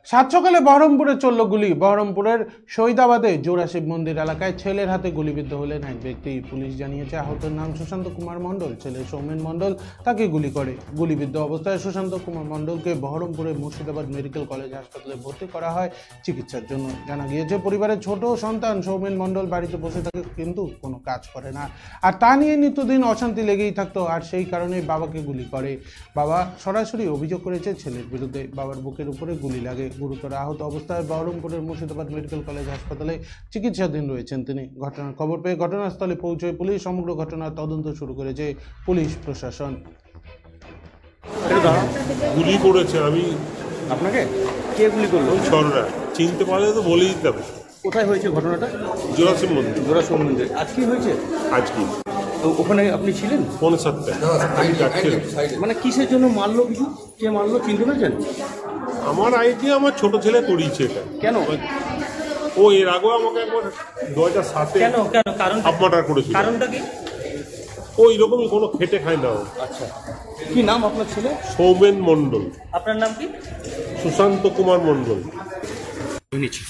সাত সকালে বহরমপুরে চলল গুলি। বহরমপুরের শহীদাবাদে জোড়া শিব মন্দির এলাকায় ছেলের হাতে গুলিবিদ্ধ হলেন এক ব্যক্তি। পুলিশ জানিয়েছে আহতের নাম সুশান্ত কুমার মণ্ডল। ছেলে সৌমেন মণ্ডল তাকে গুলি করে। গুলিবিদ্ধ অবস্থায় সুশান্ত কুমার মণ্ডলকে বহরমপুরের মুর্শিদাবাদ মেডিকেল কলেজ হাসপাতালে ভর্তি করা হয় চিকিৎসার জন্য। জানা গিয়েছে পরিবারের ছোট সন্তান সৌমেন মণ্ডল বাড়িতে বসে থাকে, কিন্তু কোনো কাজ করে না, আর তা নিয়ে নিত্যদিন অশান্তি লেগেই থাকতো, আর সেই কারণেই বাবাকে গুলি করে। বাবা সরাসরি অভিযোগ করেছে ছেলের বিরুদ্ধে। বাবার বুকের উপরে গুলি লাগে। গুরুতর আহত অবস্থায় বহরমপুরের মুর্শিদাবাদ মেডিকেল কলেজ হাসপাতালে চিকিৎসাধীন রয়েছেন তিনি। ঘটনার খবর পেয়ে ঘটনাস্থলে পৌঁছয় পুলিশ। সমগ্র ঘটনার তদন্ত শুরু করেছে পুলিশ প্রশাসন। গুলি করেছে। আমি আপনাকে কে গুলি করলো? ছড়রা চিনতে পারলে তো বলেই দিতে হবে। কোথায় হয়েছে ঘটনাটা? জোড়াশিব মন্দির। জোড়াশিব মন্দির। আজ কি হয়েছে? আজকে তো ওখানে আপনি ছিলেন? 5:30 আমি যাচ্ছিলাম। মানে কিসের জন্য মারলো? কিছু কে মারলো চিনতে পেরেছেন? আমার আইডিয়া আমার ছোট ছেলে করিয়েছে এটা। কেন? ও এর আগেও আমাকে একবার 2007-এ কেন কেন কারণ মার্ডার করেছিল। কারণটা কি? ও এরকমই কোনো খেটে খায় না। আচ্ছা, কি নাম আপনার ছেলে? সৌমেন মণ্ডল। আপনার নাম কি? সুশান্ত কুমার মণ্ডল। নিচ্ছি।